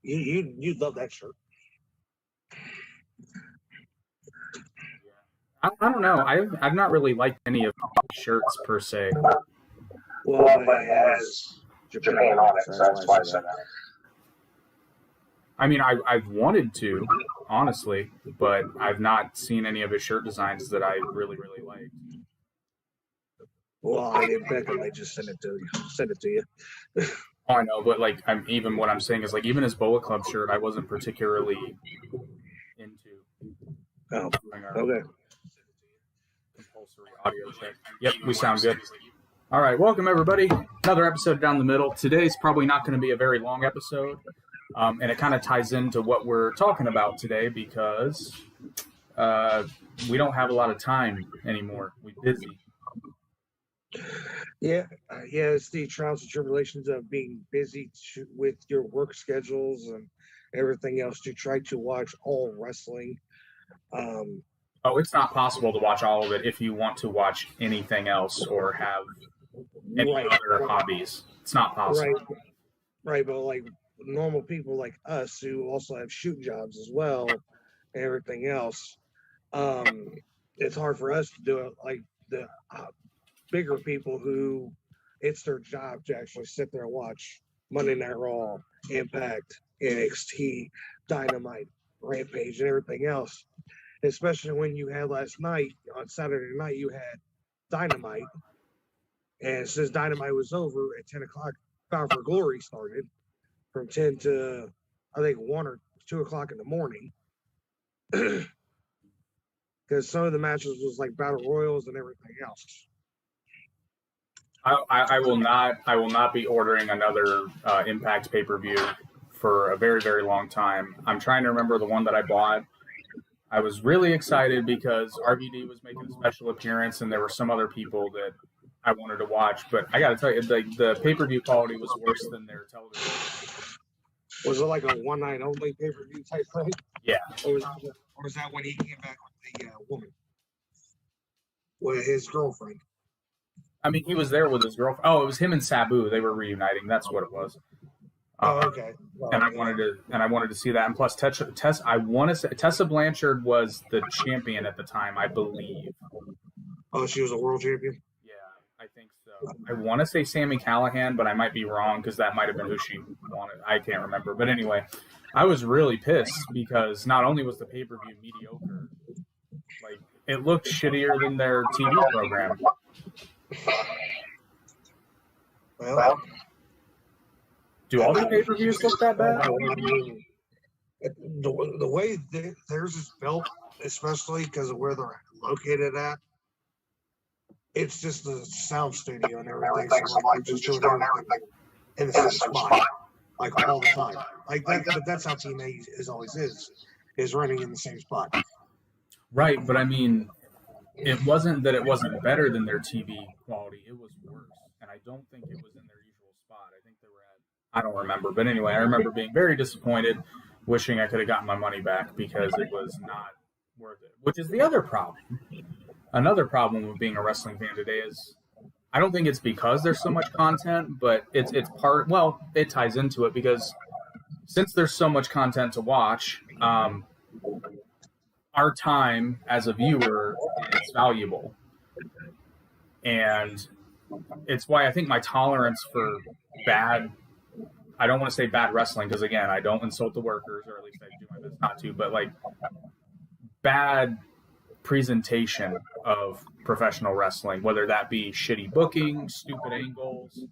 you'd love that shirt. I don't know. I've not really liked any of the shirts per se. Well, it has Japan on it, so that's why I said that. I mean, I've wanted to, honestly, but I've not seen any of his shirt designs that I really, really like. Well, I didn't pick them. They just send it to you. Oh, I know, but like, even what I'm saying is like, even his Bullet Club shirt, I wasn't particularly into. Oh, okay. Compulsory audio check. Yep, we sound good. All right, welcome everybody. Another episode down the middle. Today's probably not going to be a very long episode, and it kind of ties into what we're talking about today because we don't have a lot of time anymore. We're busy. Yeah, it's the trials and tribulations of being busy with your work schedules and everything else to try to watch all wrestling. It's not possible to watch all of it if you want to watch anything else or have any other hobbies. It's not possible. Right, but like normal people like us who also have shoot jobs as well and everything else, it's hard for us to do it like the bigger people who it's their job to actually sit there and watch Monday Night Raw, Impact, NXT, Dynamite, Rampage, and everything else. Especially when you had last night, on Saturday night, you had Dynamite. And since Dynamite was over at 10 o'clock, Bound for Glory started from 10 to, I think, 1 or 2 o'clock in the morning. Because some of the matches was like Battle Royals and everything else. I will not be ordering another Impact pay-per-view for a very, very long time. I'm trying to remember the one that I bought. I was really excited because RVD was making a special appearance and there were some other people that I wanted to watch. But I got to tell you, the pay-per-view quality was worse than their television. Was it like a one-night only pay-per-view type thing? Yeah. Or was that when he came back with the woman? With his girlfriend? I mean, he was there with his girlfriend. Oh, it was him and Sabu. They were reuniting. That's what it was. Okay. Well, and I wanted to see that. And plus, I want to say Tessa Blanchard was the champion at the time, I believe. Oh, she was a world champion? Yeah, I think so. I want to say Sami Callihan, but I might be wrong because that might have been who she wanted. I can't remember. But anyway, I was really pissed because not only was the pay-per-view mediocre, like it looked shittier than their TV program. Well, do all the pay-per-views look that bad? I mean, the way theirs is built, especially because of where they're located at, it's just a sound studio and everything. So like, just doing everything in the same spot, like all the time. Like that, but that's how TNA is running in the same spot. Right, but I mean, it wasn't that it wasn't better than their TV quality; it was worse, and I don't think it was in their usual spot. I think they were at. I don't remember, but anyway, I remember being very disappointed, wishing I could have gotten my money back because it was not worth it. Which is the other problem. Another problem with being a wrestling fan today is I don't think it's because there's so much content, but it's part. Well, it ties into it because since there's so much content to watch, our time as a viewer is valuable, and it's why I think my tolerance for bad. I don't want to say bad wrestling because, again, I don't insult the workers, or at least I do my best not to, but like bad presentation of professional wrestling, whether that be shitty booking, stupid angles.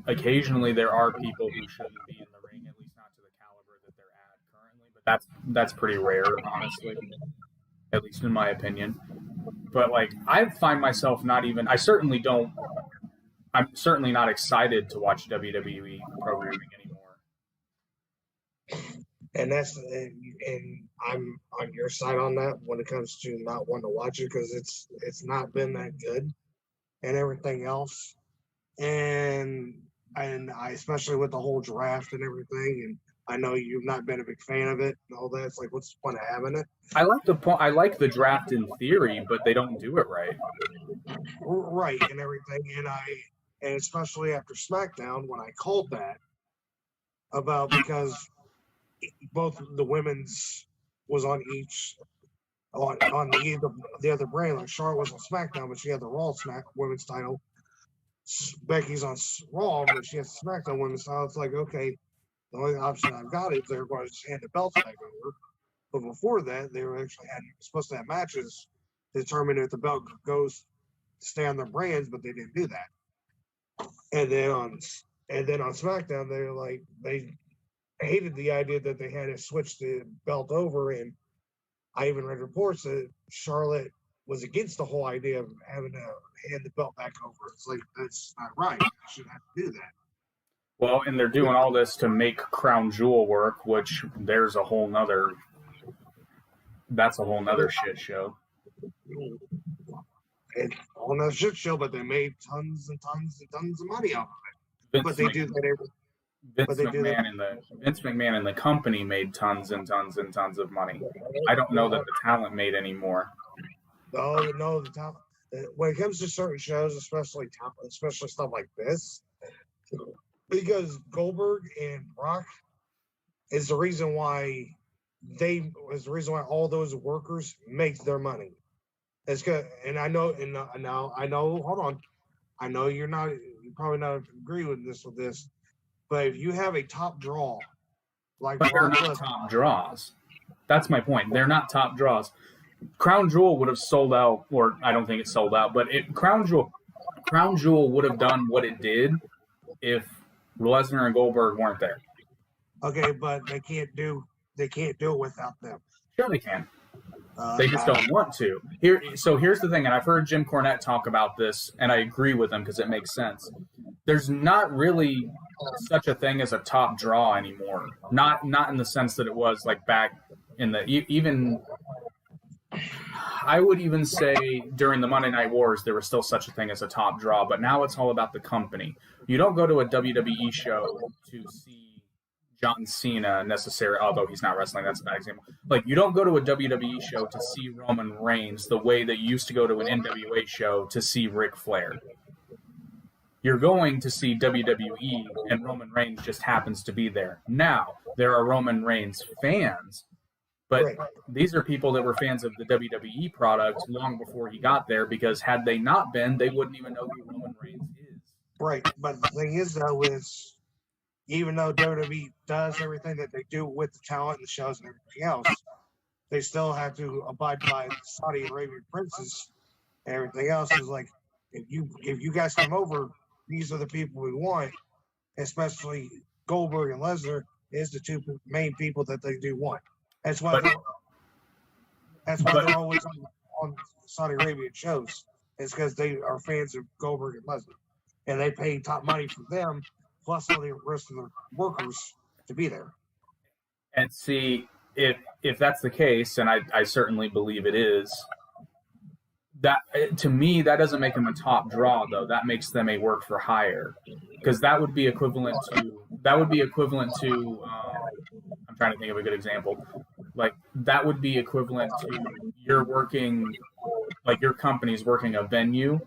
Occasionally there are people who shouldn't be in the ring, at least not to the caliber that they're at currently, but that's pretty rare, honestly, at least in my opinion. But like I find myself I'm certainly not excited to watch WWE programming anymore. And I'm on your side on that when it comes to not wanting to watch it because it's not been that good and everything else. And I especially with the whole draft and everything, and I know you've not been a big fan of it and all that. It's like, what's the point of having it? I like the draft in theory, but they don't do it right. Right, and everything. And especially after SmackDown, when I called that about because both the women's was on each on the other brand. Like Charlotte was on SmackDown, but she had the Raw Smack women's title. Becky's on Raw, but she has the SmackDown women's title. It's like, okay, the only option I've got is they're going to just hand the belts back over. But before that, they were actually supposed to have matches to determine if the belt goes to stay on their brands, but they didn't do that. And then on SmackDown, they hated the idea that they had to switch the belt over, and I even read reports that Charlotte was against the whole idea of having to hand the belt back over. It's like, that's not right. You shouldn't have to do that. Well, and they're doing all this to make Crown Jewel work, which that's a whole nother shit show. It's all another shit show, but they made tons and tons and tons of money off of it. Vince McMahon and the company made tons and tons and tons of money. I don't know that the talent made any more. No, the talent. When it comes to certain shows, especially stuff like this, because Goldberg and Brock is the reason why all those workers make their money. It's good, and I know. Hold on, I know you probably not agree with this, but if you have a top draw, like they're not top draws. That's my point. They're not top draws. Crown Jewel would have sold out, or I don't think it sold out, but Crown Jewel would have done what it did if Lesnar and Goldberg weren't there. Okay, but they can't do it without them. Sure, they can. They just don't want to. So here's the thing, and I've heard Jim Cornette talk about this, and I agree with him because it makes sense. There's not really such a thing as a top draw anymore. Not in the sense that it was like back in the even. I would even say during the Monday Night Wars there was still such a thing as a top draw, but now it's all about the company. You don't go to a WWE show to see John Cena necessarily, although he's not wrestling, that's a bad example. Like, you don't go to a WWE show to see Roman Reigns the way that you used to go to an NWA show to see Ric Flair. You're going to see WWE, and Roman Reigns just happens to be there. Now, there are Roman Reigns fans, but these are people that were fans of the WWE product long before he got there, because had they not been, they wouldn't even know who Roman Reigns is. Right, but the thing is, though, is even though WWE does everything that they do with the talent and the shows and everything else, they still have to abide by the Saudi Arabian princes and everything else. Is like, if you guys come over, these are the people we want, especially Goldberg and Lesnar is the two main people that they do want. That's why they're always on Saudi Arabian shows. It's because they are fans of Goldberg and Lesnar, and they pay top money for them, plus all the rest of the workers to be there. And see, if that's the case, and I certainly believe it is, that to me that doesn't make them a top draw, though. That makes them a work for hire, because that would be equivalent to I'm trying to think of a good example. Like, that would be equivalent to you're working, like your company's working a venue,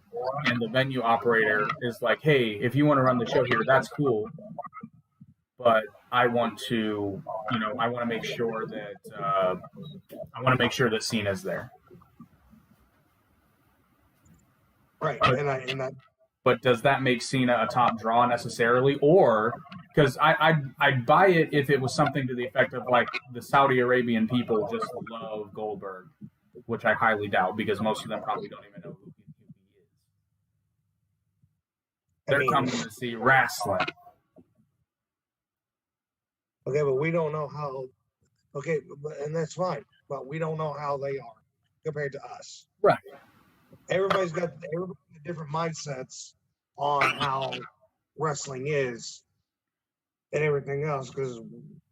and the venue operator is like, hey, if you want to run the show here, that's cool, but I want to make sure that Cena's there. Right, But does that make Cena a top draw necessarily? Or, because I'd buy it if it was something to the effect of, like, the Saudi Arabian people just love Goldberg, which I highly doubt, because most of them probably don't even know who he is. They're coming to see wrestling. Okay, but we don't know how. Okay, and that's fine, but we don't know how they are compared to us. Right. Everybody's got different mindsets on how wrestling is and everything else, because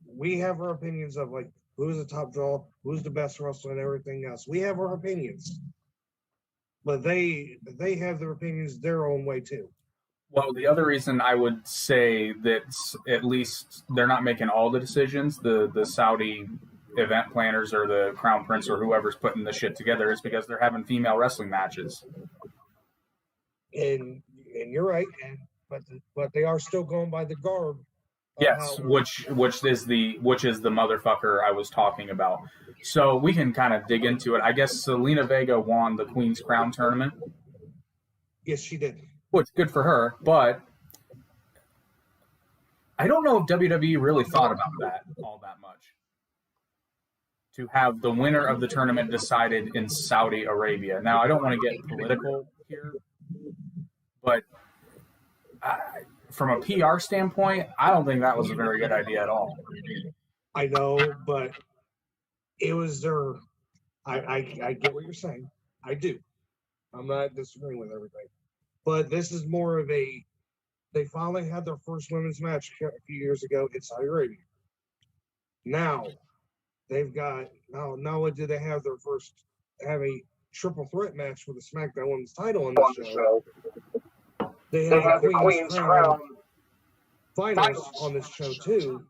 we have our opinions of, like, who's the top draw, who's the best wrestler, and everything else. We have our opinions, but they have their opinions their own way too. Well, the other reason I would say that at least they're not making all the decisions, the Saudi event planners or the Crown Prince or whoever's putting the shit together, is because they're having female wrestling matches. And you're right, but they are still going by the garb Yes, which is the motherfucker I was talking about. So we can kind of dig into it. I guess Selena Vega won the Queen's Crown tournament. Yes, she did. Which good for her, but I don't know if WWE really thought about that all that much. To have the winner of the tournament decided in Saudi Arabia. Now, I don't want to get political here, but from a PR standpoint, I don't think that was a very good idea at all. I know, but it was their. I get what you're saying. I do. I'm not disagreeing with everything, but this is more of a. They finally had their first women's match a few years ago in Saudi Arabia. Now, they've got now. Not only did they have a triple threat match with the SmackDown Women's title on the show, they have the Queen's Crown finals on this show too.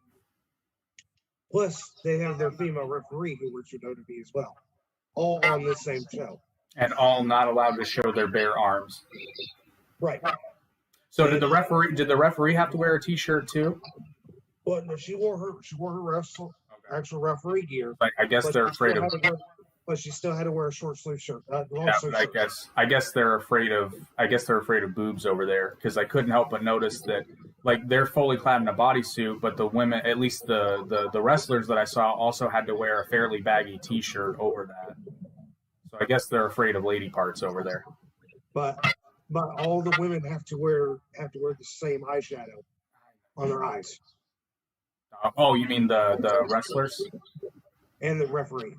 Plus, they have their female referee who works for WWE as well, all on the same show, and all not allowed to show their bare arms. Right. So did the referee have to wear a T-shirt too? Well, no, she wore her actual referee gear. I guess they're afraid of. But she still had to wear a short sleeve shirt. I guess they're afraid of boobs over there, because I couldn't help but notice that they're fully clad in a bodysuit, but the women, at least the wrestlers that I saw, also had to wear a fairly baggy T-shirt over that. So I guess they're afraid of lady parts over there. But all the women have to wear the same eyeshadow on their eyes. Oh, you mean the wrestlers and the referee?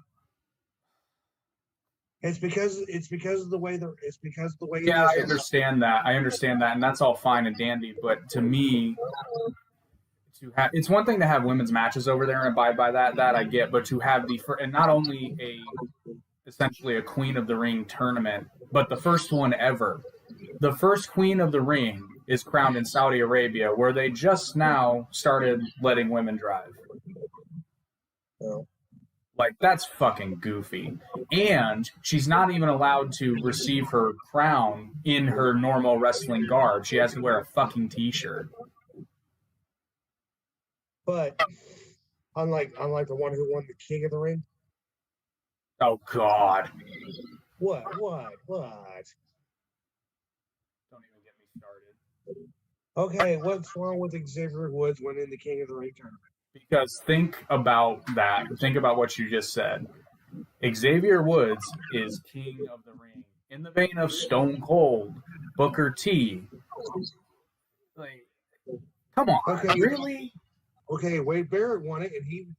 It's because of the way Yeah, I understand that, and that's all fine and dandy. But to me, it's one thing to have women's matches over there and abide by that I get, but to have and not only essentially a Queen of the Ring tournament, but the first one ever. The first Queen of the Ring is crowned in Saudi Arabia, where they just now started letting women drive. Oh. That's fucking goofy. And she's not even allowed to receive her crown in her normal wrestling garb. She has to wear a fucking T-shirt. But unlike the one who won the King of the Ring. Oh God. What? Don't even get me started. Okay, what's wrong with Xavier Woods winning the King of the Ring tournament? Because think about that. Think about what you just said. Xavier Woods is King of the Ring in the vein of Stone Cold, Booker T. Come on, okay, really? Okay, Wade Barrett won it, and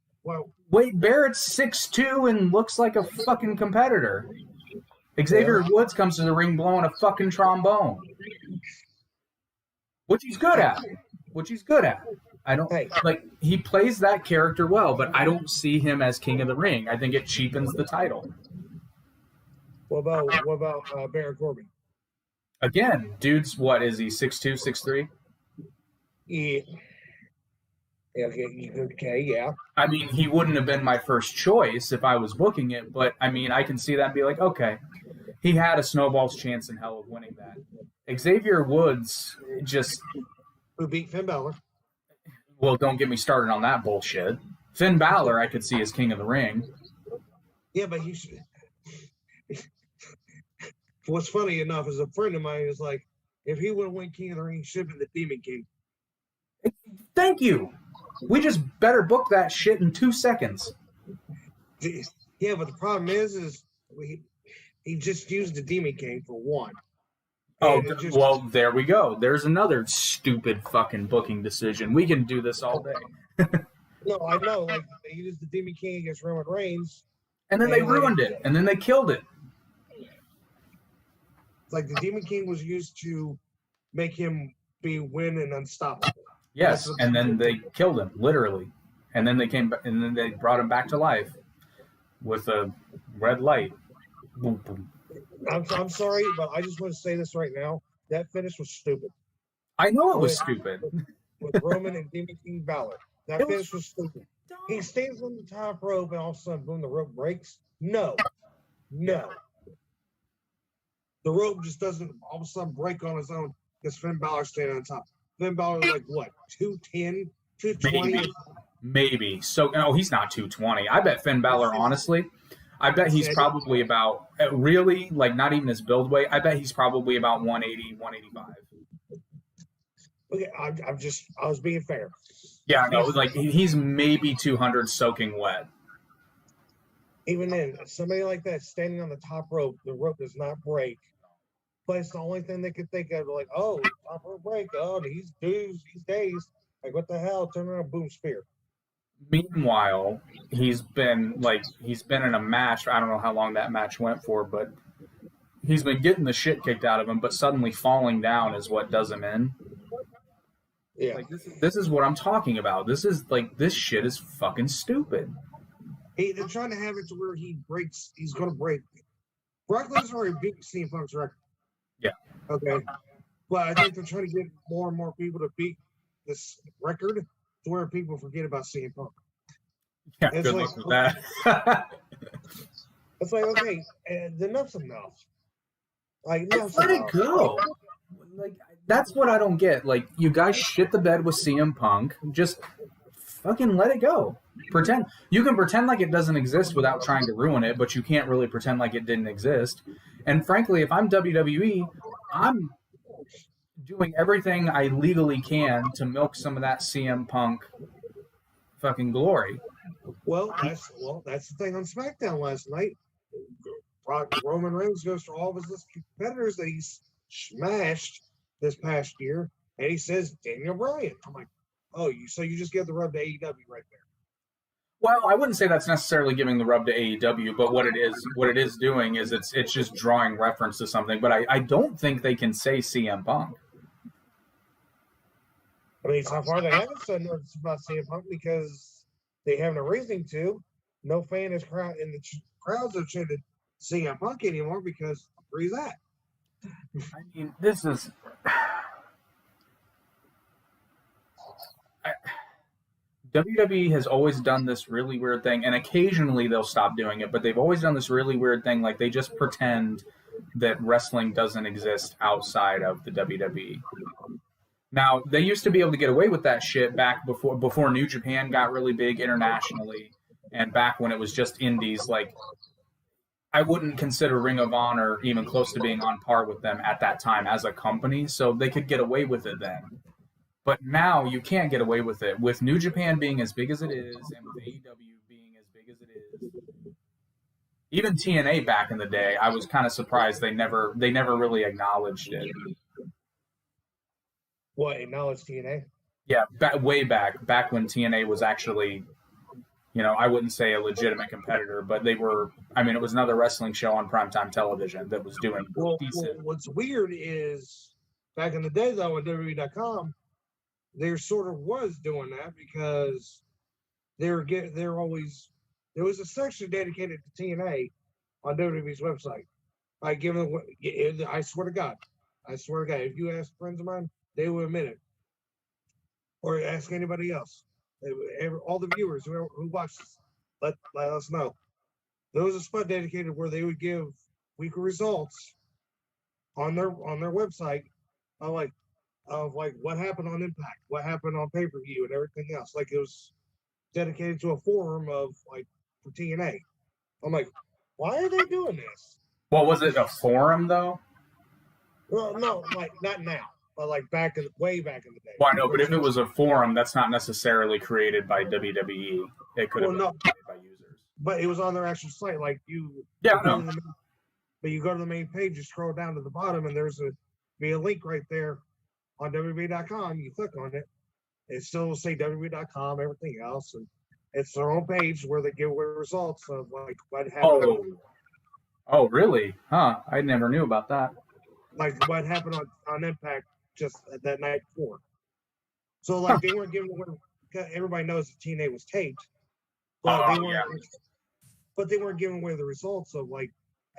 Wade Barrett's 6'2" and looks like a fucking competitor. Xavier Woods comes to the ring blowing a fucking trombone, which he's good at. I don't he plays that character well, but I don't see him as King of the Ring. I think it cheapens the title. What about Baron Corbin? Again, dude's what is he? 6'2", 6'3"? Yeah. Okay, yeah. I mean, he wouldn't have been my first choice if I was booking it, but I mean, I can see that and be like, okay, he had a snowball's chance in hell of winning that. Xavier Woods who beat Finn Balor. Well, don't get me started on that bullshit. Finn Balor, I could see as King of the Ring. Yeah, but what's funny enough is a friend of mine is like, if he would have won King of the Ring, he should have been the Demon King. Thank you. We just better book that shit in 2 seconds. Yeah, but the problem is he just used the Demon King for one. Oh, well, there we go. There's another stupid fucking booking decision. We can do this all day. No, I know. They used the Demon King against Roman Reigns. And then they ruined it. And then they killed it. The Demon King was used to make him win and unstoppable. Yes, and then they killed him, literally. And then they brought him back to life with a red light. Boom, boom. I'm sorry, but I just want to say this right now. That finish was stupid. I know it was stupid. With Roman and Demon King Balor. That finish was stupid. Dumb. He stands on the top rope and all of a sudden, boom, the rope breaks. No. The rope just doesn't all of a sudden break on its own because Finn Balor's standing on top. Finn Balor 210, 220. Maybe. So, no, he's not 220. I bet Finn Balor, honestly, I bet he's probably about, really, like, not even his build weight, I bet he's probably about 180, 185. Okay, I was being fair. Yeah, no, like, he's maybe 200 soaking wet. Even then, somebody like that standing on the top rope, the rope does not break. But it's the only thing they could think of, like, oh, top rope break. Oh, he's dazed. Like, what the hell? Turn around, boom, spear. Meanwhile, he's been in a match. I don't know how long that match went for, but he's been getting the shit kicked out of him, but suddenly falling down is what does him in. Yeah. Like, this is what I'm talking about. This shit is fucking stupid. They're trying to have it to where he's going to break. Brock Lesnar already beat CM Punk's record. Yeah. Okay. But I think they're trying to get more and more people to beat this record to where people forget about CM Punk. Yeah, good luck with that. It's like, okay, enough's enough. Like, let it go. Like, that's what I don't get. Like, you guys shit the bed with CM Punk. Just fucking let it go. You can pretend like it doesn't exist without trying to ruin it, but you can't really pretend like it didn't exist. And frankly, if I'm WWE, I'm doing everything I legally can to milk some of that CM Punk fucking glory. Well, that's the thing on SmackDown last night. Roman Reigns goes to all of his competitors that he's smashed this past year, and he says Daniel Bryan. I'm like, oh, so you just give the rub to AEW right there. Well, I wouldn't say that's necessarily giving the rub to AEW, but what it is doing is it's just drawing reference to something. But I don't think they can say CM Punk. I mean, so far they haven't said nothing about CM Punk because they have no reason to. No fan in the crowds have chanted CM Punk anymore because where he's at. I mean, this is. WWE has always done this really weird thing, and occasionally they'll stop doing it, but they've always done this really weird thing, like they just pretend that wrestling doesn't exist outside of the WWE. Now, they used to be able to get away with that shit back before New Japan got really big internationally, and back when it was just indies. Like, I wouldn't consider Ring of Honor even close to being on par with them at that time as a company, so they could get away with it then. But now you can't get away with it. With New Japan being as big as it is, and with AEW being as big as it is, even TNA back in the day, I was kind of surprised they never really acknowledged it. What, acknowledged TNA? Yeah, way back when TNA was actually, I wouldn't say a legitimate competitor, but they were. I mean, it was another wrestling show on primetime television that was doing decent. What's weird is back in the day, though, on WWE.com, there sort of was doing that because there was a section dedicated to TNA on WWE's website. I swear to God, if you ask friends of mine, they will admit it. Or ask anybody else. All the viewers who watch this, let us know. There was a spot dedicated where they would give weekly results on their website of what happened on Impact, what happened on pay-per-view, and everything else. Like, it was dedicated to a forum for TNA. I'm like, why are they doing this? Well, was it a forum though? Well, no, not now, but way back in the day. Well, I know, but if it was a forum, that's not necessarily created by WWE. It could have been created by users. But it was on their actual site. But you go to the main page, you scroll down to the bottom, and there's a link right there on WWE.com. You click on it, it still will say WWE.com, everything else, and it's their own page where they give away results of what happened. Oh, really? Huh? I never knew about that. Like what happened on Impact just that night before. So they weren't giving away. Everybody knows that TNA was taped, but they weren't giving away the results of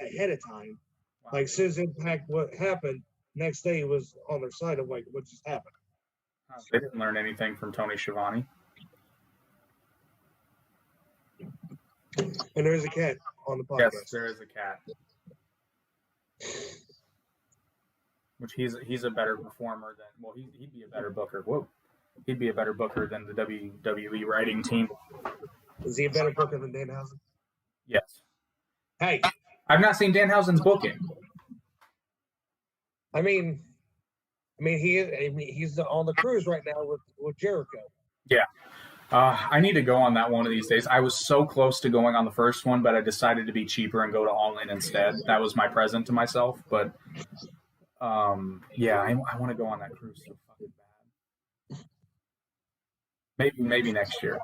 ahead of time. Wow. Like since Impact, what happened next day was on their side of what just happened. They didn't learn anything from Tony Schiavone. And there's a cat on the podcast. Yes, there is a cat. Which he's a better performer than he'd be a better booker. Whoa. He'd be a better booker than the WWE writing team. Is he a better booker than Danhausen? Yes. Hey, I've not seen Danhausen's booking. I mean, he's on the cruise right now with Jericho. Yeah. I need to go on that one of these days. I was so close to going on the first one, but I decided to be cheaper and go to All In instead. That was my present to myself. But yeah, I want to go on that cruise so fucking bad. Maybe next year.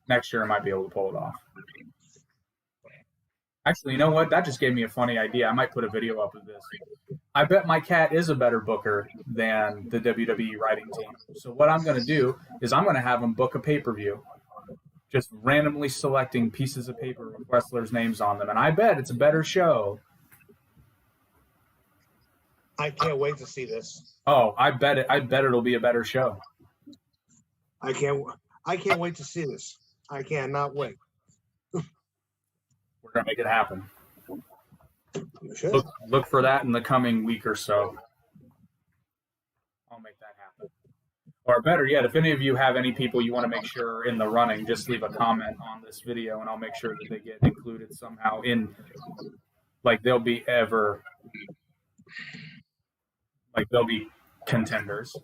Next year I might be able to pull it off. Actually, you know what? That just gave me a funny idea. I might put a video up of this. I bet my cat is a better booker than the WWE writing team. So what I'm going to do is I'm going to have him book a pay-per-view, just randomly selecting pieces of paper with wrestlers' names on them. And I bet it's a better show. I can't wait to see this. Oh, I bet it'll be a better show. I can't wait to see this. I cannot wait. We're going to make it happen. You should. Look for that in the coming week or so. I'll make that happen. Or better yet, if any of you have any people you want to make sure are in the running, just leave a comment on this video and I'll make sure that they get included somehow in, like, they'll be contenders.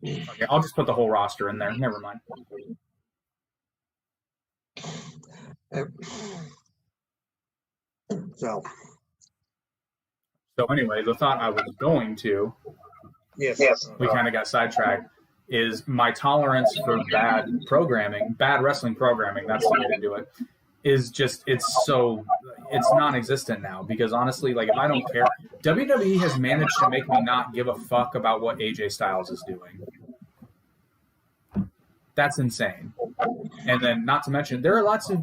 Okay, I'll just put the whole roster in there. Never mind. So anyway, the thought I was going to, yes, we kind of got sidetracked, is my tolerance for bad wrestling programming, that's the way to do it, is just, it's non-existent now. Because honestly, like, if I don't care, WWE has managed to make me not give a fuck about what AJ Styles is doing. That's insane. And then, not to mention, there are lots of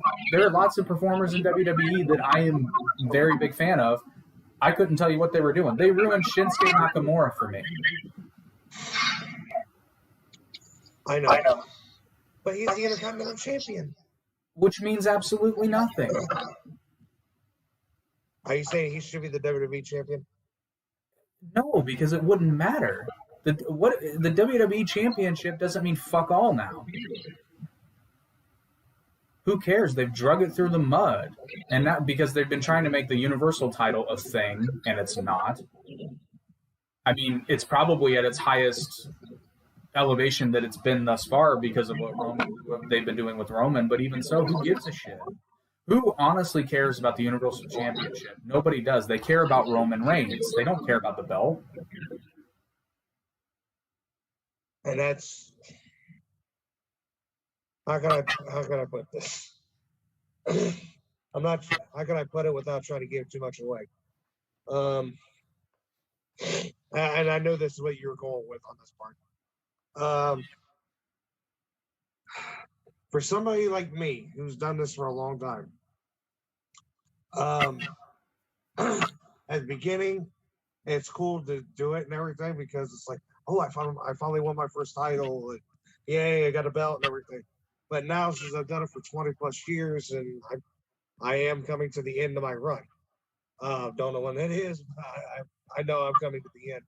performers in WWE that I am a very big fan of. I couldn't tell you what they were doing. They ruined Shinsuke Nakamura for me. I know. But he's the Intercontinental Champion. Which means absolutely nothing. Are you saying he should be the WWE Champion? No, because it wouldn't matter. The WWE Championship doesn't mean fuck all now. Who cares? They've drug it through the mud. And not because they've been trying to make the Universal title a thing, and it's not. I mean, it's probably at its highest elevation that it's been thus far because of what they've been doing with Roman, but even so, who gives a shit? Who honestly cares about the Universal Championship? Nobody does. They care about Roman Reigns. They don't care about the belt. And that's, how can I put this? How can I put it without trying to give too much away? And I know this is what you were going with on this part. For somebody like me who's done this for a long time, at the beginning, it's cool to do it and everything because it's like, oh, I finally won my first title. And yay, I got a belt and everything. But now, since I've done it for 20 plus years, and I am coming to the end of my run. Don't know when that is, but I know I'm coming to the end.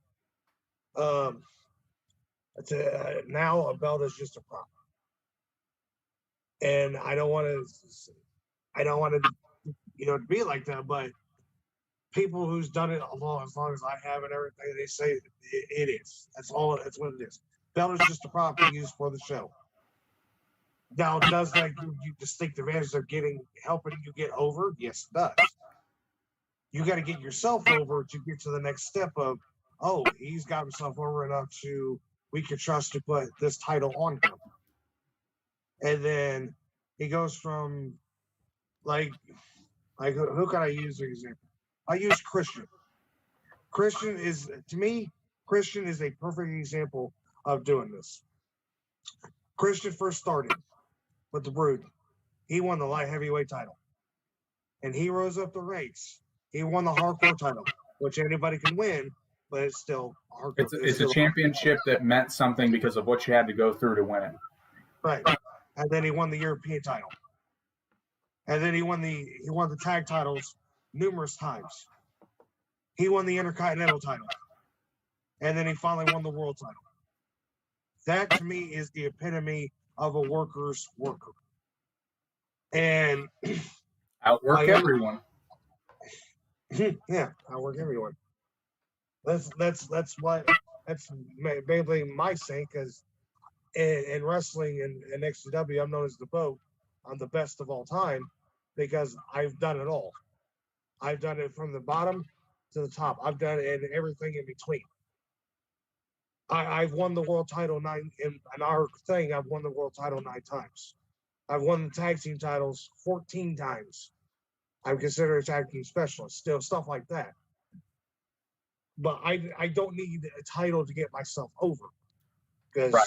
Now a belt is just a prop, and I don't want to, to be like that. But people who's done it as long as I have and everything, they say it is. That's all. That's what it is. Belt is just a prop used for the show. Now, does that give you distinct advantage of helping you get over? Yes, it does. You got to get yourself over to get to the next step of, oh, he's got himself over enough we can trust to put this title on him. And then he goes from, like who can I use as an example? I use Christian. Christian is a perfect example of doing this. Christian first started with the Brood. He won the light heavyweight title. And he rose up the ranks. He won the hardcore title, which anybody can win, but it's still hardcore. It's a championship that meant something because of what you had to go through to win it. Right. And then he won the European title. And then he won the tag titles numerous times. He won the Intercontinental title. And then he finally won the world title. That to me is the epitome of a worker's worker. And outwork everyone. Yeah, outwork everyone. That's mainly my saying, because in wrestling and XCW, I'm known as the BOAT. I'm the best of all time because I've done it all. I've done it from the bottom to the top. I've done it and everything in between. I've won the world title in our thing. I've won the world title 9 times. I've won the tag team titles 14 times. I'm considered a tag team specialist, still stuff like that. But I don't need a title to get myself over. Because right.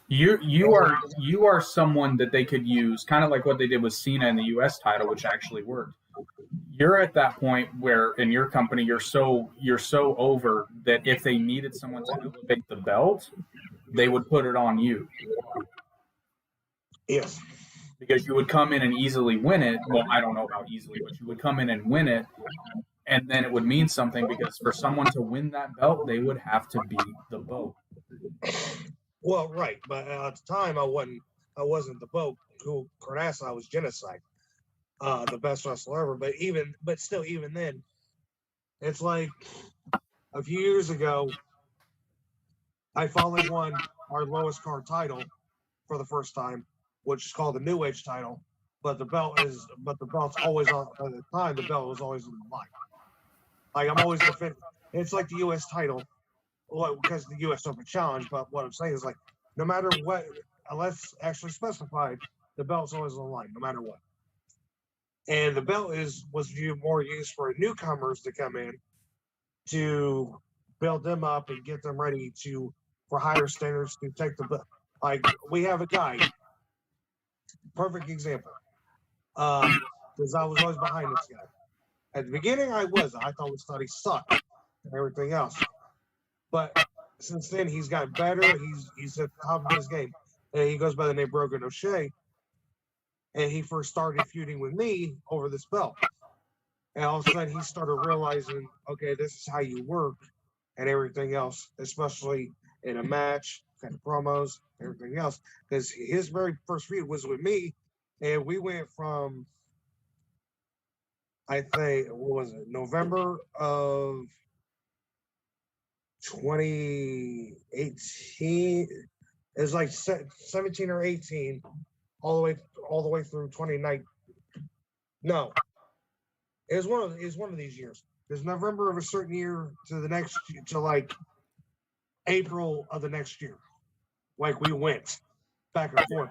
You are someone that they could use, kind of like what they did with Cena in the U.S. title, which actually worked. You're at that point where in your company you're so over that if they needed someone to elevate the belt, they would put it on you. Yes. Because you would come in and easily win it. Well, I don't know about easily, but you would come in and win it, and then it would mean something because for someone to win that belt, they would have to beat the BOAT. Well, right, but at the time I wasn't the BOAT. Who Cardass, I was Genocide, the best wrestler ever. But still, even then, it's like a few years ago, I finally won our lowest card title for the first time, which is called the New Age title. But the belt's always on. At the time, the belt was always on the line. Like I'm always defending. It's like the U.S. title, well, because of the U.S. Open Challenge. But what I'm saying is, like, no matter what, unless actually specified, the belt's always on the line, no matter what. And the belt was more used for newcomers to come in to build them up and get them ready for higher standards to take the belt. Like we have a guy, perfect example, because I was always behind this guy. At the beginning, I thought he sucked and everything else. But since then, he's gotten better. He's at the top of his game. And he goes by the name Brogan O'Shea. And he first started feuding with me over this belt. And all of a sudden, he started realizing, okay, this is how you work and everything else, especially in a match, kind of promos, everything else. Because his very first feud was with me. And we went from, I think, what was it, November of 2018. It was like 17 or 18, all the way through 2019. No, it was one of these years. There's November of a certain year to like April of the next year. Like we went back and forth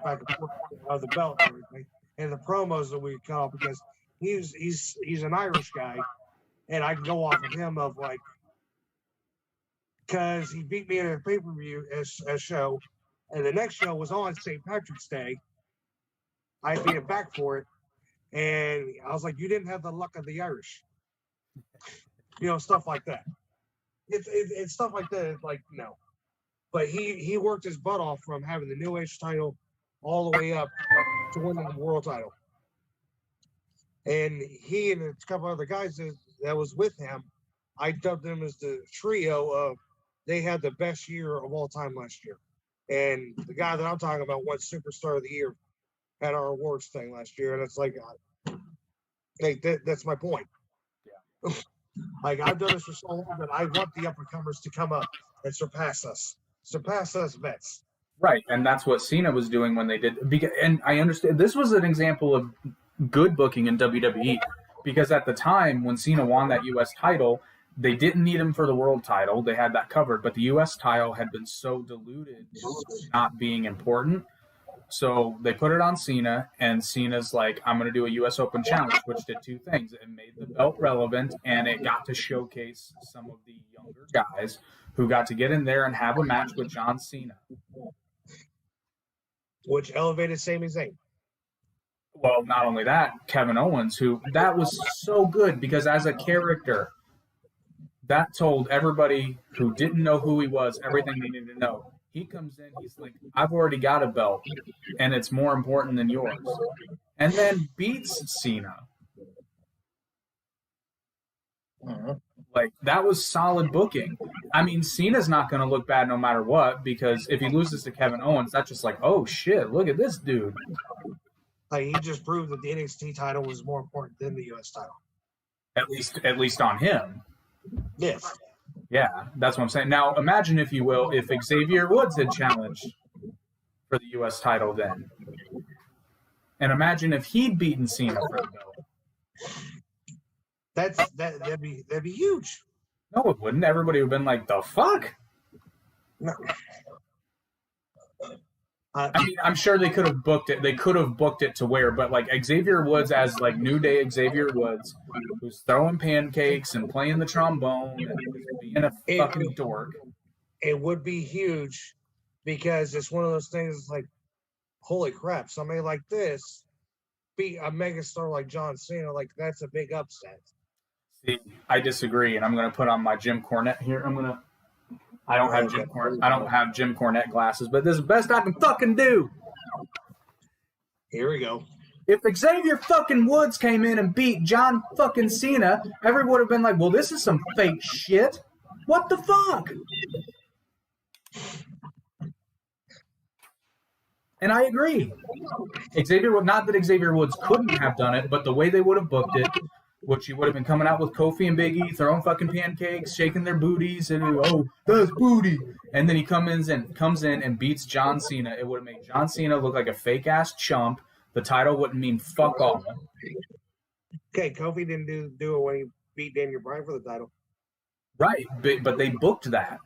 of the belt and everything, and the promos that we cut off because he's an Irish guy, and I can go off of him of like. Because he beat me in a pay-per-view show, and the next show was on St. Patrick's Day. I beat him back for it, and I was like, "You didn't have the luck of the Irish," stuff like that. It's stuff like that. It's like no, but he worked his butt off from having the New Age title all the way up to winning the world title, and he and a couple other guys that was with him, I dubbed them as the trio of. They had the best year of all time last year. And the guy that I'm talking about won Superstar of the Year at our awards thing last year. And it's like, that's my point. Yeah. Like, I've done this for so long that I want the up-and-comers to come up and surpass us vets. Right, and that's what Cena was doing when they did. And I understand, this was an example of good booking in WWE, because at the time, when Cena won that U.S. title, they didn't need him for the world title. They had that covered, but the U.S. title had been so diluted not being important. So they put it on Cena, and Cena's like, I'm going to do a U.S. Open Challenge, which did two things. It made the belt relevant, and it got to showcase some of the younger guys who got to get in there and have a match with John Cena. Which elevated Sami Zayn. Well, not only that, Kevin Owens, that was so good, because as a character, that told everybody who didn't know who he was everything they needed to know. He comes in, he's like, I've already got a belt, and it's more important than yours. And then beats Cena. Like, that was solid booking. I mean, Cena's not going to look bad no matter what, because if he loses to Kevin Owens, that's just like, oh shit, look at this dude. Like, he just proved that the NXT title was more important than the US title. At least on him. Yes. Yeah, that's what I'm saying. Now, imagine, if you will, if Xavier Woods had challenged for the U.S. title then. And imagine if he'd beaten Cena for the belt. That'd be huge. No, it wouldn't. Everybody would have been like, the fuck? No. I mean, I'm sure they could have booked it. They could have booked it to where, but like Xavier Woods as like New Day Xavier Woods, who's throwing pancakes and playing the trombone and being a fucking dork. It would be huge because it's one of those things like, holy crap, somebody like this beat a megastar like John Cena. Like, that's a big upset. See, I disagree, and I'm going to put on my Jim Cornette here. I don't have Jim Cornette glasses, but this is the best I can fucking do. Here we go. If Xavier fucking Woods came in and beat John fucking Cena, everyone would have been like, well, this is some fake shit. What the fuck? And I agree. Not that Xavier Woods couldn't have done it, but the way they would have booked it, which you would have been coming out with Kofi and Big E throwing fucking pancakes, shaking their booties, and oh, that's booty. And then he comes in and beats John Cena. It would have made John Cena look like a fake ass chump. The title wouldn't mean fuck all. Okay, Kofi didn't do it when he beat Daniel Bryan for the title. Right, but they booked that.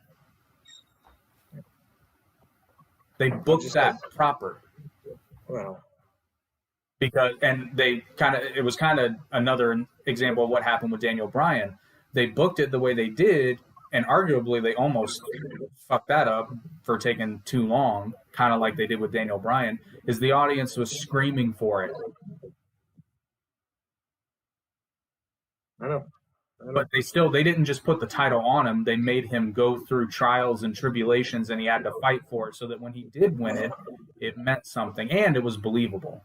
They booked that proper. Well, Because it was kind of another example of what happened with Daniel Bryan. They booked it the way they did, and arguably they almost fucked that up for taking too long, kind of like they did with Daniel Bryan, is the audience was screaming for it. I know. But they didn't just put the title on him. They made him go through trials and tribulations, and he had to fight for it so that when he did win it, it meant something, and it was believable.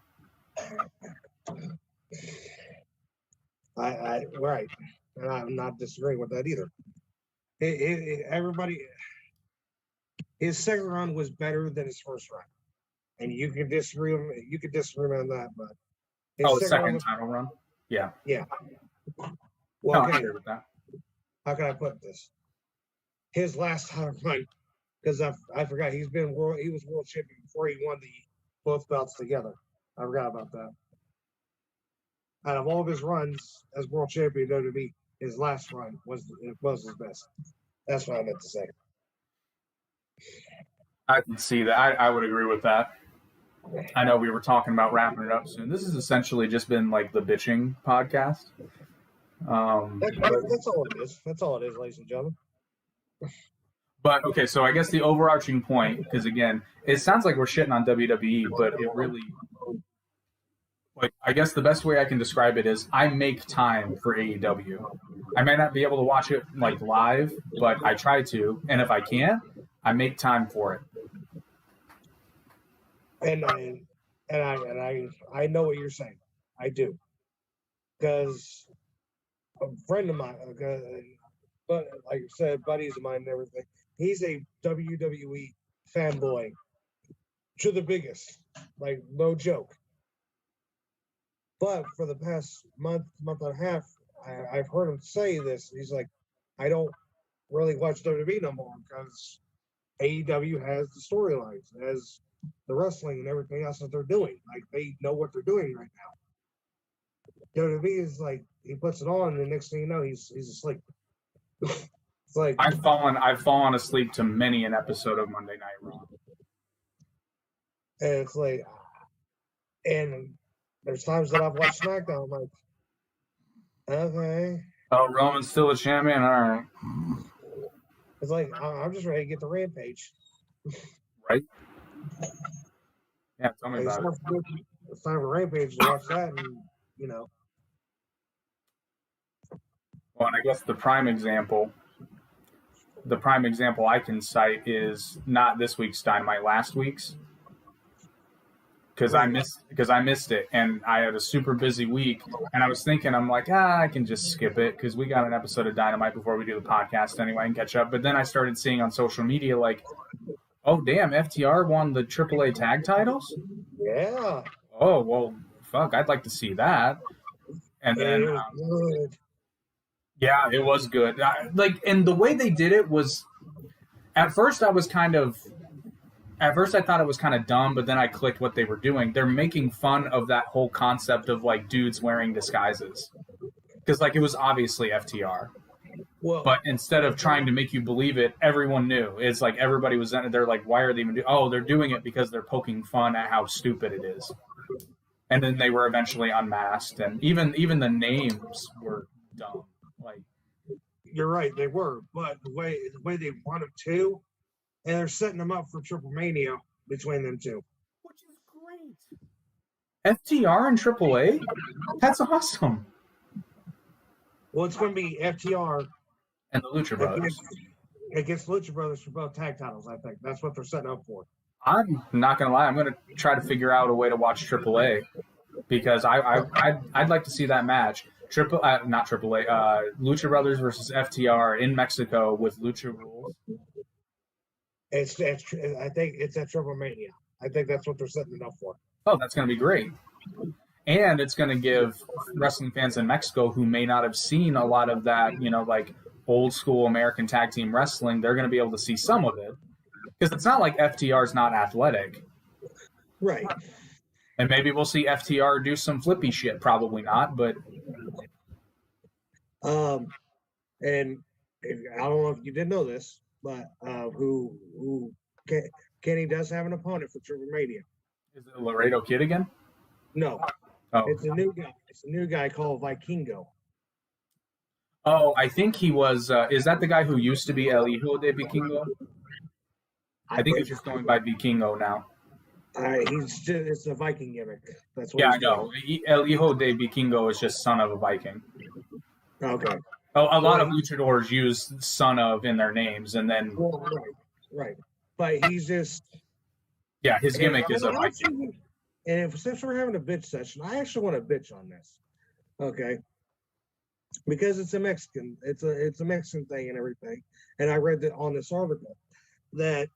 Right, and I'm not disagreeing with that either. Everybody, his second run was better than his first run, and you can disagree. You could disagree on that, but his second title run, yeah. Well, no, I agree with that. How can I put this? His last title run, because I forgot he was world champion before he won both belts together. I forgot about that. Out of all of his runs as world champion WWE, his last run was his best. That's what I meant to say. I can see that. I would agree with that. I know we were talking about wrapping it up soon. This has essentially just been like the bitching podcast. That's all it is. That's all it is, ladies and gentlemen. But okay, so I guess the overarching point, because again, it sounds like we're shitting on WWE, but it really, like, I guess the best way I can describe it is I make time for AEW. I may not be able to watch it like live, but I try to, and if I can, I make time for it. And I know what you're saying. I do, because a friend of mine, but like I said, buddies of mine and everything, he's a WWE fanboy to the biggest, like, no joke. But for the past month and a half, I've heard him say this. He's like, I don't really watch WWE no more because AEW has the storylines, has the wrestling and everything else that they're doing. Like, they know what they're doing right now. WWE is like, he puts it on, and the next thing you know, he's asleep. It's like I've fallen asleep to many an episode of Monday Night Raw. And it's like, and there's times that I've watched SmackDown, I'm like, okay. Oh, Roman's still a champion? All right. It's like, I'm just ready to get the Rampage. Right? Yeah, tell me about it. It's time for Rampage to watch that, and, you know. Well, and I guess the prime example I can cite is not this week's Dynamite, last week's. because I missed it, and I had a super busy week, and I was thinking, I'm like, I can just skip it because we got an episode of Dynamite before we do the podcast anyway and catch up. But then I started seeing on social media like, oh damn, FTR won the AAA tag titles. Yeah. Oh well, fuck, I'd like to see that. And then, it was good. Yeah, it was good. And the way they did it was, at first I thought it was kind of dumb, but then I clicked what they were doing. They're making fun of that whole concept of like dudes wearing disguises, because like it was obviously FTR. Well, but instead of trying to make you believe it, everyone knew. It's like everybody was. They're like, why are they even doing? Oh, they're doing it because they're poking fun at how stupid it is. And then they were eventually unmasked, and even the names were dumb. Like, you're right, they were, but the way they want them to, and they're setting them up for Triple Mania between them two, which is great. FTR and AAA, that's awesome. Well, it's going to be FTR and the Lucha Brothers against Lucha Brothers for both tag titles. I think that's what they're setting up for. I'm not gonna lie. I'm gonna try to figure out a way to watch AAA because I'd like to see that match. Not AAA. Lucha Brothers versus FTR in Mexico with Lucha rules. I think it's at Triple Mania. I think that's what they're setting it up for. Oh, that's gonna be great. And it's going to give wrestling fans in Mexico who may not have seen a lot of that, like old school American tag team wrestling, they're going to be able to see some of it. Because it's not like FTR's not athletic. Right. And maybe we'll see FTR do some flippy shit. Probably not, but. And I don't know if you didn't know this, but Kenny does have an opponent for Triple Mania. Is it Laredo Kid again? No. Oh. It's a new guy. It's a new guy called Vikingo. Oh, I think he was. Is that the guy who used to be El Hijo de Vikingo? I think he's just going by Vikingo now. It's a Viking gimmick. That's what. Yeah, I know. El Hijo de Vikingo is just son of a Viking. Okay. Oh, a lot of luchadors use son of in their names, and then. Well, right. But he's just. Yeah, his gimmick is a Viking. And since we're having a bitch session, I actually want to bitch on this, okay? Because it's a Mexican Mexican thing and everything. And I read that on this article that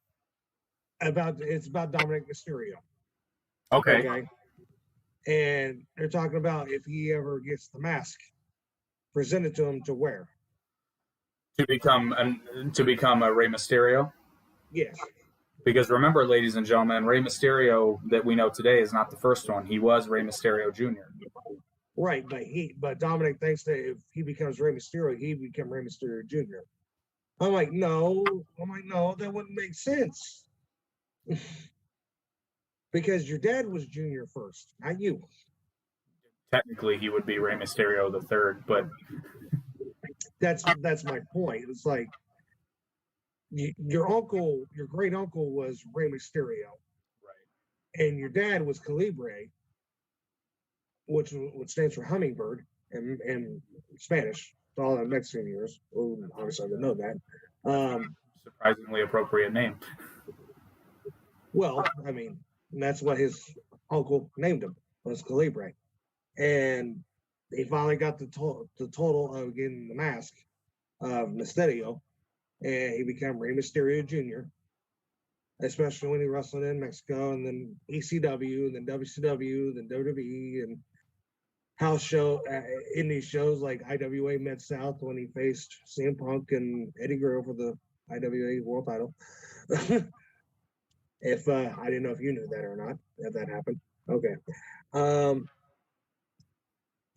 it's about Dominic Mysterio. Okay. And they're talking about if he ever gets the mask presented to him to wear. To become a Rey Mysterio? Yes. Because remember, ladies and gentlemen, Rey Mysterio that we know today is not the first one. He was Rey Mysterio Jr. Right, but Dominic thinks that if he becomes Rey Mysterio, he become Rey Mysterio Jr. I'm like, no, that wouldn't make sense. Because your dad was Junior first, not you. Technically, he would be Rey Mysterio the third, but that's my point. It's like your great uncle was Rey Mysterio, right? And your dad was Calibre, which stands for hummingbird in Spanish. To all the Mexican viewers, obviously I didn't know that. Surprisingly appropriate name. Well, I mean, that's what his uncle named him, was Calibre, and he finally got the total of getting the mask of Mysterio. And he became Rey Mysterio Jr., especially when he wrestled in Mexico, and then ECW, and then WCW, then WWE, and house show in these shows like IWA Mid-South when he faced CM Punk and Eddie Guerrero for the IWA World Title. If I didn't know if you knew that or not, if that happened. Okay. And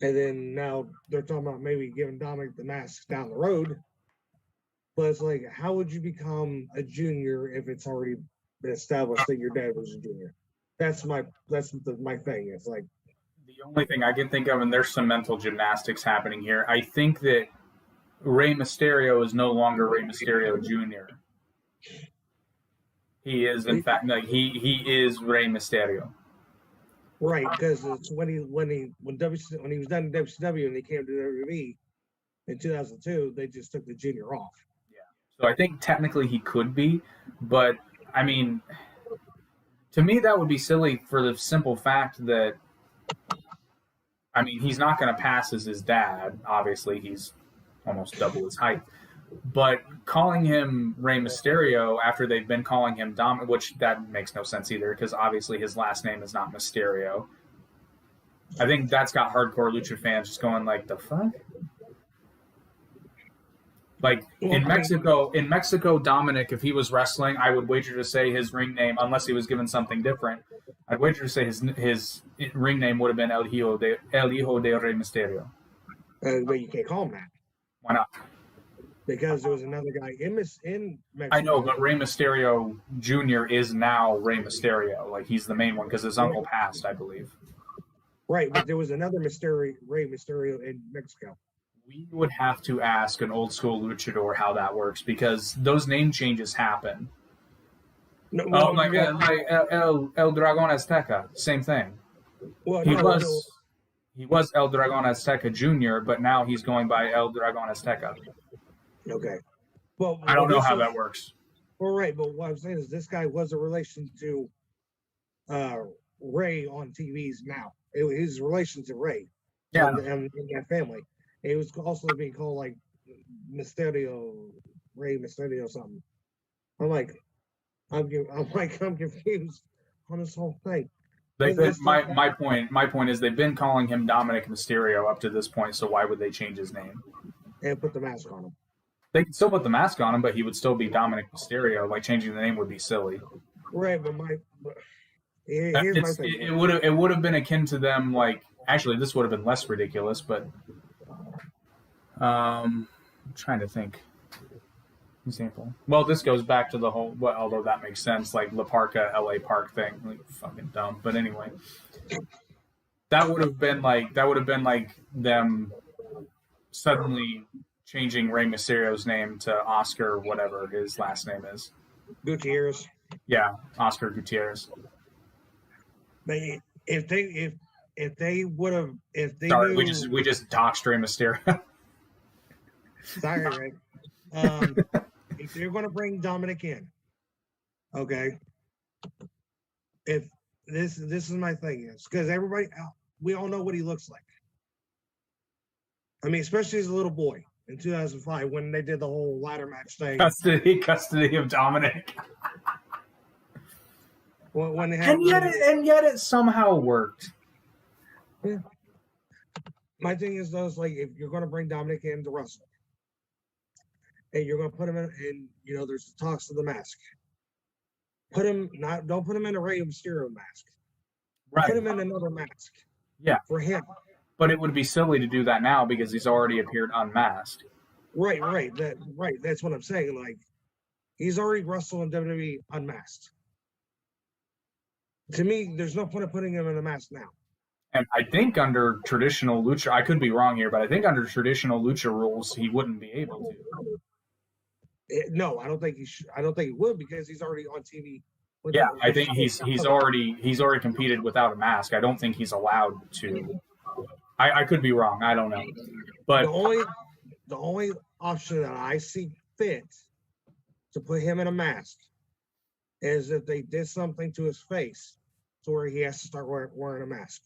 then now they're talking about maybe giving Dominic the mask down the road. But it's like, how would you become a junior if it's already been established that your dad was a junior? That's my thing. It's like the only thing I can think of, and there's some mental gymnastics happening here. I think that Rey Mysterio is no longer Rey Mysterio Jr. He is, in fact, like he is Rey Mysterio. Right, because it's when he was done in WCW and he came to WWE in 2002, they just took the junior off. So I think technically he could be, but I mean, To me, that would be silly for the simple fact that, I mean, he's not going to pass as his dad. Obviously, he's almost double his height. But calling him Rey Mysterio after they've been calling him Dom, which that makes no sense either, because obviously his last name is not Mysterio. I think that's got hardcore Lucha fans just going like, the fuck? Like in Mexico, Dominic, if he was wrestling, I would wager to say his ring name, unless he was given something different, I'd wager to say his ring name would have been El Hijo de Rey Mysterio. But you can't call him that. Why not? Because there was another guy in Mexico. I know, but Rey Mysterio Jr. is now Rey Mysterio. Like, he's the main one because his uncle passed, I believe. Right, but there was another Rey Mysterio in Mexico. We would have to ask an old school luchador how that works, because those name changes happen. No, like El Dragon Azteca, same thing. Well, he was El Dragon Azteca Jr., but now he's going by El Dragon Azteca. Okay. Well, I don't know how that works. Well, right, but what I'm saying is this guy was a relation to Ray on TVs now. His relation to Ray. Yeah. And that family. It was also being called like Mysterio, Rey Mysterio something. I'm confused on this whole thing. My point is they've been calling him Dominic Mysterio up to this point, so why would they change his name? And put the mask on him. They could still put the mask on him, but he would still be Dominic Mysterio. Like, changing the name would be silly. Right, but here's my thing. It would have been akin to them, like, actually this would have been less ridiculous, but I'm trying to think. Example. Well, this goes back to the whole, although that makes sense, like La Parka LA Park thing. Like, fucking dumb. But anyway. That would have been like them suddenly changing Rey Mysterio's name to Oscar, whatever his last name is. Gutierrez. Yeah, Oscar Gutierrez. If they would have, Sorry, we just doxed Rey Mysterio. Sorry, Rick. If you're going to bring Dominic in, okay. If this is my thing, is because we all know what he looks like. I mean, especially as a little boy in 2005 when they did the whole ladder match thing. Custody of Dominic. When they had, and yet it somehow worked. Yeah. My thing is though, like if you're going to bring Dominic in to wrestle, and you're going to put him in, there's the talks of the mask. Don't put him in a Rey Mysterio mask. Right. Put him in another mask. Yeah. For him. But it would be silly to do that now because he's already appeared unmasked. Right. That's what I'm saying. Like, he's already wrestled in WWE unmasked. To me, there's no point of putting him in a mask now. And I think under traditional lucha, I could be wrong here, but I think under traditional lucha rules, he wouldn't be able to. No, I don't think he should. I don't think he would because he's already on TV. Yeah, I think he's already competed without a mask. I don't think he's allowed to. I could be wrong. I don't know. But the only option that I see fit to put him in a mask is if they did something to his face to where he has to start wearing a mask.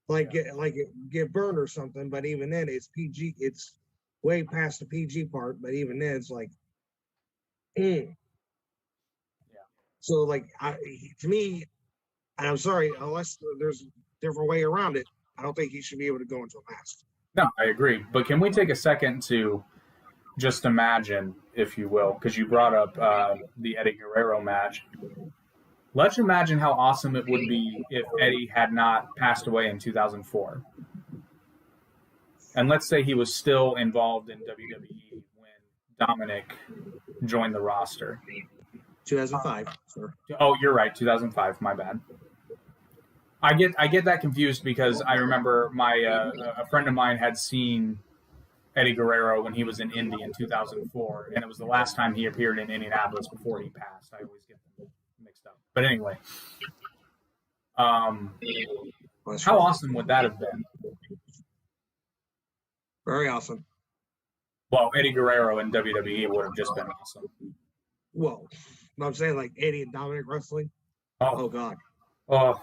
Get burned or something, but even then it's PG. It's way past the PG part, but even then it's like, Yeah. So like, to me, and I'm sorry, unless there's a different way around it, I don't think he should be able to go into a mask. No, I agree. But can we take a second to just imagine, if you will, because you brought up the Eddie Guerrero match. Let's imagine how awesome it would be if Eddie had not passed away in 2004. And let's say he was still involved in WWE when Dominic joined the roster. 2005, sir. Oh, you're right, 2005. My bad. I get that confused because I remember a friend of mine had seen Eddie Guerrero when he was in Indy in 2004, and it was the last time he appeared in Indianapolis before he passed. I always get them mixed up. But anyway, how awesome would that have been? Very awesome. Well, Eddie Guerrero in WWE would have just been awesome. Well, I'm saying like Eddie and Dominic wrestling. Oh God. Oh,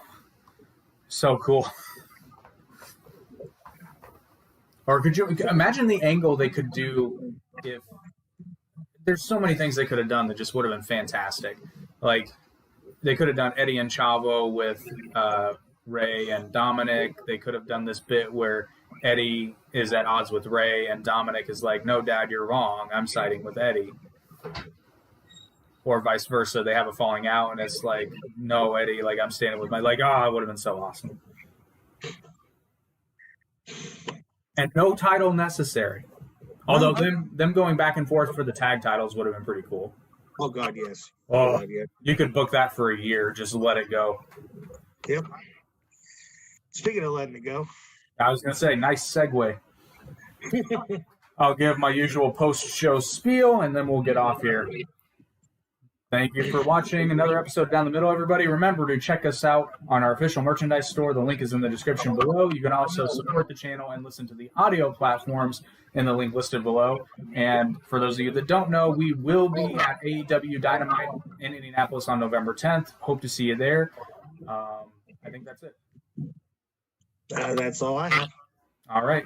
so cool. Or could you imagine the angle they could do if there's so many things they could have done that just would have been fantastic. Like they could have done Eddie and Chavo with Ray and Dominic. They could have done this bit where Eddie is at odds with Ray and Dominic is like, no, Dad, you're wrong. I'm siding with Eddie. Or vice versa. They have a falling out and it's like, no, Eddie, like I'm standing with my, like, oh, it would have been so awesome. And no title necessary. Although them going back and forth for the tag titles would have been pretty cool. Oh God, yes. Oh, God, yes. You could book that for a year. Just let it go. Yep. Speaking of letting it go, I was going to say, nice segue. I'll give my usual post-show spiel, and then we'll get off here. Thank you for watching another episode Down the Middle, everybody. Remember to check us out on our official merchandise store. The link is in the description below. You can also support the channel and listen to the audio platforms in the link listed below. And for those of you that don't know, we will be at AEW Dynamite in Indianapolis on November 10th. Hope to see you there. I think that's it. That's all I have. All right.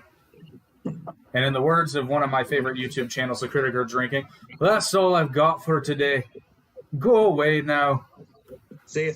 And in the words of one of my favorite YouTube channels, The Critic Are Drinking, that's all I've got for today. Go away now. See you.